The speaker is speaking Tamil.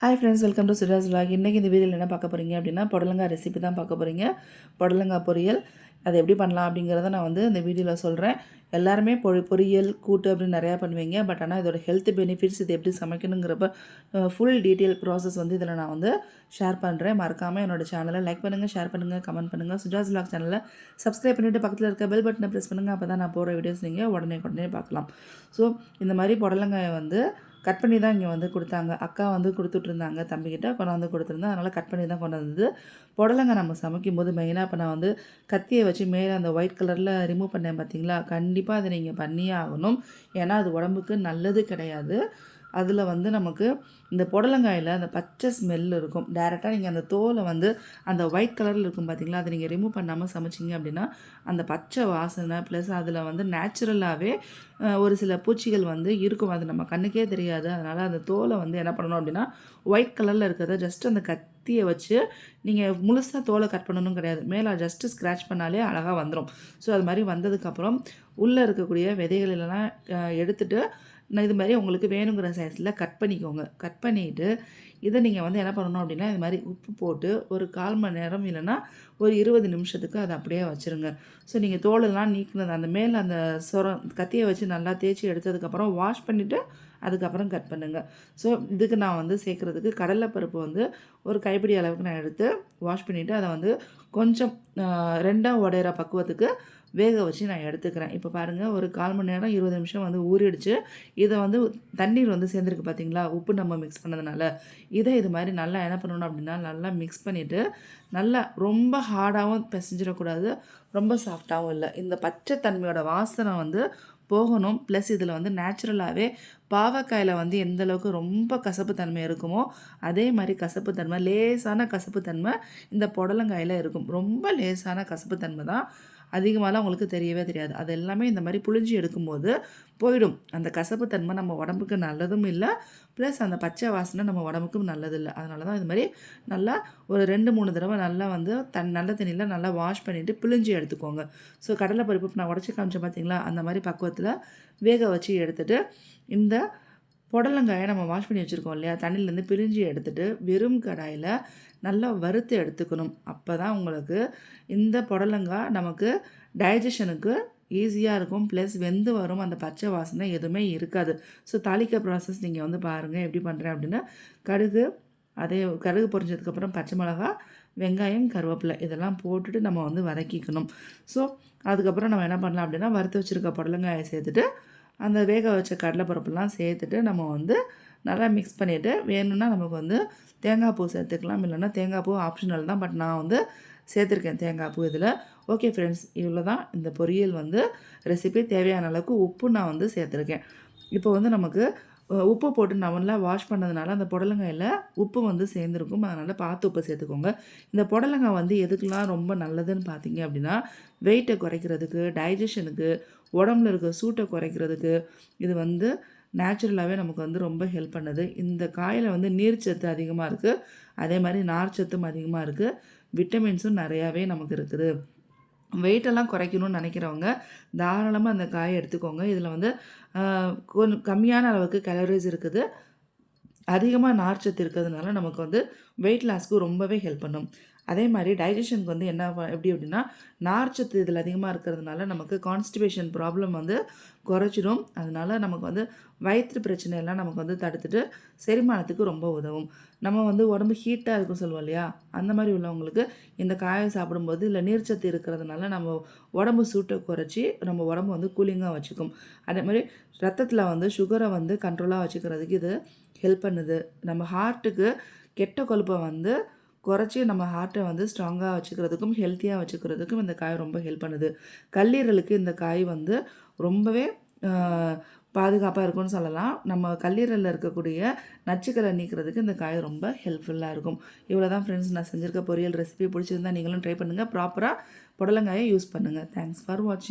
Hi friends, welcome to Suja's vlog. இன்றைக்கி இந்த வீடியோவில் என்ன பார்க்க போகிறீங்க அப்படின்னா, புடலங்காய் ரெசிபி தான் பார்க்க போகிறீங்க. புடலங்காய் பொரியல் அதை எப்படி பண்ணலாம் அப்படிங்கிறத நான் வந்து இந்த வீடியோவில் சொல்கிறேன். எல்லாருமே பொரியல் கூட்டு அப்படின்னு நிறையா பண்ணுவீங்க. பட் ஆனால் இதோட ஹெல்த் பெனிஃபிட்ஸ் இது எப்படி சமைக்கணுங்கிறப்ப ஃபுல் டீட்டெயில் ப்ராசஸ் வந்து இதில் நான் வந்து ஷேர் பண்ணுறேன். மறக்காமல் என்னோடய சேனலை லைக் பண்ணுங்கள், ஷேர் பண்ணுங்கள், கமெண்ட் பண்ணுங்கள். சுஜாஸ் vlog சேனலை சப்ஸ்கிரைப் பண்ணிவிட்டு பக்கத்தில் இருக்க பெல் பட்டனை ப்ரெஸ் பண்ணுங்கள். அப்போ தான் நான் போகிற வீடியோஸ் நீங்கள் உடனே பார்க்கலாம். ஸோ இந்த மாதிரி புடலங்காயை வந்து கட் பண்ணி தான் இங்கே வந்து கொடுத்தாங்க. அக்கா வந்து கொடுத்துட்ருந்தாங்க, தம்பிக்கிட்ட கொண்டாந்து கொடுத்துருந்தேன். அதனால் கட் பண்ணி தான் கொண்டு வந்தது. புடலங்காய் நம்ம சமைக்கும்போது மெயினாக இப்போ நான் வந்து கத்தியை வச்சு மேலே அந்த ஒயிட் கலரில் ரிமூவ் பண்ணேன் பார்த்தீங்களா, கண்டிப்பாக அதை நீங்கள் பண்ணியே ஆகணும். ஏன்னா அது உடம்புக்கு நல்லது கிடையாது. அதில் வந்து நமக்கு இந்த புடலங்காயில் அந்த பச்சை ஸ்மெல் இருக்கும். டேரெக்டாக நீங்கள் அந்த தோலை வந்து அந்த ஒயிட் கலரில் இருக்கும் பார்த்தீங்களா, அதை நீங்கள் ரிமூவ் பண்ணாமல் சமைச்சிங்க அப்படின்னா அந்த பச்சை வாசனை ப்ளஸ் அதில் வந்து நேச்சுரலாகவே ஒரு சில பூச்சிகள் வந்து இருக்கும். அது நம்ம கண்ணுக்கே தெரியாது. அதனால் அந்த தோலை வந்து என்ன பண்ணணும் அப்படின்னா, ஒயிட் கலரில் இருக்கிறத ஜஸ்ட் அந்த கத்தியை வச்சு நீங்கள் முழுசாக தோலை கட் பண்ணணும் கிடையாது. மேலே ஜஸ்ட்டு ஸ்க்ராட்ச் பண்ணாலே அழகாக வந்துடும். ஸோ அது மாதிரி வந்ததுக்கப்புறம் உள்ளே இருக்கக்கூடிய விதைகள் எல்லாம் எடுத்துகிட்டு இது மாதிரி உங்களுக்கு வேணுங்கிற சைஸில் கட் பண்ணிக்கோங்க. கட் பண்ணிவிட்டு இதை நீங்கள் வந்து என்ன பண்ணணும் அப்படின்னா, இது மாதிரி உப்பு போட்டு ஒரு 1/4 மணி நேரம் இல்லைன்னா ஒரு 20 நிமிஷத்துக்கு அதை அப்படியே வச்சுருங்க. ஸோ நீங்கள் தோலெல்லாம் நீக்கினது அந்த மேலே அந்த கத்தியை வச்சு நல்லா தேய்ச்சி எடுத்ததுக்கப்புறம் வாஷ் பண்ணிவிட்டு அதுக்கப்புறம் கட் பண்ணுங்கள். ஸோ இதுக்கு நான் வந்து சேர்க்குறதுக்கு கடலைப்பருப்பு வந்து ஒரு கைப்பிடி அளவுக்கு நான் எடுத்து வாஷ் பண்ணிவிட்டு அதை வந்து கொஞ்சம் 2ஆக உடையிற பக்குவத்துக்கு வேக வச்சு நான் எடுத்துக்கிறேன். இப்போ பாருங்கள், ஒரு 1/4 மணி நேரம் 20 நிமிஷம் வந்து ஊறிடுச்சு. இதை வந்து தண்ணீர் வந்து சேர்ந்துருக்கு பார்த்தீங்களா, உப்பு நம்ம மிக்ஸ் பண்ணதுனால. இதை இது மாதிரி நல்லா என்ன பண்ணணும் அப்படின்னா, நல்லா மிக்ஸ் பண்ணிவிட்டு நல்லா ரொம்ப ஹார்டாகவும் பிசைஞ்சிடக்கூடாது, ரொம்ப சாஃப்டாகவும் இல்லை. இந்த பச்சை தன்மையோட வாசனை வந்து போகணும். ப்ளஸ் இதில் வந்து நேச்சுரலாகவே பாவக்காயில் வந்து எந்த அளவுக்கு ரொம்ப கசப்பு தன்மை இருக்குமோ அதே மாதிரி கசப்பு தன்மை, லேசான கசப்பு தன்மை இந்த புடலங்காயில் இருக்கும். ரொம்ப லேசான கசப்பு தன்மை தான், அதிகமாகலாம் உங்களுக்கு தெரியவே தெரியாது. அது எல்லாமே இந்த மாதிரி புழிஞ்சி எடுக்கும்போது போயிடும். அந்த கசப்பு தன்மை நம்ம உடம்புக்கு நல்லதும் இல்லை, ப்ளஸ் அந்த பச்சை வாசனை நம்ம உடம்புக்கும் நல்லதில்லை. அதனால தான் இது மாதிரி நல்லா ஒரு 2-3 தடவை நல்லா வந்து நல்ல தண்ணியில் நல்லா வாஷ் பண்ணிவிட்டு பிழிஞ்சி எடுத்துக்கோங்க. ஸோ கடலைப்பருப்பு நான் உடச்சி காமிச்சேன் பார்த்தீங்களா, அந்த மாதிரி பக்குவத்தில் வேக வச்சு எடுத்துகிட்டு இந்த புடலங்காயை நம்ம வாஷ் பண்ணி வச்சுருக்கோம் இல்லையா, தண்ணியிலேருந்து பிரிஞ்சு எடுத்துகிட்டு வெறும் கடாயில் நல்லா வறுத்து எடுத்துக்கணும். அப்போ தான் உங்களுக்கு இந்த புடலங்காய் நமக்கு டைஜஷனுக்கு ஈஸியாக இருக்கும். ப்ளஸ் வெந்து வரும், அந்த பச்சை வாசனை எதுவுமே இருக்காது. ஸோ தாளிக்க ப்ராசஸ் நீங்கள் வந்து பாருங்கள் எப்படி பண்ணுறேன் அப்படின்னா, கடுகு பொரிஞ்சதுக்கப்புறம் பச்சை மிளகா, வெங்காயம், கருவேப்பிலை இதெல்லாம் போட்டுட்டு நம்ம வந்து வதக்கிக்கணும். ஸோ அதுக்கப்புறம் நம்ம என்ன பண்ணலாம் அப்படின்னா, வறுத்து வச்சுருக்க புடலங்காயை சேர்த்துட்டு அந்த வேக வச்ச கடலைப்பருப்புலாம் சேர்த்துட்டு நம்ம வந்து நல்லா மிக்ஸ் பண்ணிவிட்டு வேணும்னா நமக்கு வந்து தேங்காய் பூ சேர்த்துக்கலாம், இல்லைன்னா தேங்காய் பூ ஆப்ஷனல் தான். பட் நான் வந்து சேர்த்துருக்கேன் தேங்காய் பூ இதில். ஓகே ஃப்ரெண்ட்ஸ், இவ்வளோ தான் இந்த பொரியல் வந்து ரெசிபி. தேவையான அளவுக்கு உப்பு நான் வந்து சேர்த்துருக்கேன். இப்போ வந்து நமக்கு உப்பு போட்டு நல்லா வாஷ் பண்ணதுனால அந்த புடலங்காயில் உப்பு வந்து சேர்ந்துருக்கும். அதனால் பார்த்து உப்பு சேர்த்துக்கோங்க. இந்த புடலங்காய் வந்து எதுக்கெலாம் ரொம்ப நல்லதுன்னு பார்த்தீங்க அப்படின்னா, வெயிட்டை குறைக்கிறதுக்கு, டைஜஷனுக்கு, உடம்புல இருக்க சூட்டை குறைக்கிறதுக்கு இது வந்து நேச்சுரலாகவே நமக்கு வந்து ரொம்ப ஹெல்ப் பண்ணுது. இந்த காயில் வந்து நீர்ச்சத்து அதிகமாக இருக்குது, அதே மாதிரி நார்ச்சத்தும் அதிகமாக இருக்குது, விட்டமின்ஸும் நிறையாவே நமக்கு இருக்குது. வெயிட்டெல்லாம் குறைக்கணும்னு நினைக்கிறவங்க தாராளமாக அந்த காயை எடுத்துக்கோங்க. இதில் வந்து கொஞ்சம் கம்மியான அளவுக்கு கேலரிஸ் இருக்குது, அதிகமாக நார்ச்சத்து இருக்கிறதுனால நமக்கு வந்து வெயிட் லாஸ்க்கு ரொம்பவே ஹெல்ப் பண்ணும். அதே மாதிரி டைஜஷனுக்கு வந்து எப்படி அப்படின்னா, நார்ச்சத்து இதில் அதிகமாக இருக்கிறதுனால நமக்கு கான்ஸ்டிபேஷன் ப்ராப்ளம் வந்து குறைச்சிடும். அதனால நமக்கு வந்து வயிற்று பிரச்சனையெல்லாம் நமக்கு வந்து தடுத்துட்டு செரிமானத்துக்கு ரொம்ப உதவும். நம்ம வந்து உடம்பு ஹீட்டாக இருக்கும் சொல்லுவோம் இல்லையா, அந்த மாதிரி உள்ளவங்களுக்கு இந்த காயை சாப்பிடும்போது இதில் நீர்ச்சத்து இருக்கிறதுனால நம்ம உடம்பு சூட்டை குறைச்சி நம்ம உடம்பு வந்து கூலிங்காக வச்சுக்கும். அதே மாதிரி ரத்தத்தில் வந்து சுகரை வந்து கண்ட்ரோலாக வச்சுக்கிறதுக்கு இது ஹெல்ப் பண்ணுது. நம்ம ஹார்ட்டுக்கு கெட்ட கொழுப்பை வந்து குறைச்சி நம்ம ஹார்ட்டை வந்து ஸ்ட்ராங்காக வச்சுக்கிறதுக்கும் ஹெல்த்தியாக வச்சுக்கிறதுக்கும் இந்த காய் ரொம்ப ஹெல்ப் பண்ணுது. கல்லீரலுக்கு இந்த காய் வந்து ரொம்பவே பாதுகாப்பாக இருக்கும்னு சொல்லலாம். நம்ம கல்லீரலில் இருக்கக்கூடிய நச்சுக்களை நீக்கிறதுக்கு இந்த காய் ரொம்ப ஹெல்ப்ஃபுல்லாக இருக்கும். இவ்வளோ தான் ஃப்ரெண்ட்ஸ், நான் செஞ்சுருக்க பொரியல் ரெசிபி பிடிச்சிருந்தா நீங்களும் ட்ரை பண்ணுங்கள். ப்ராப்பராக புடலங்காயை யூஸ் பண்ணுங்கள். தேங்க்ஸ் ஃபார் வாட்சிங்.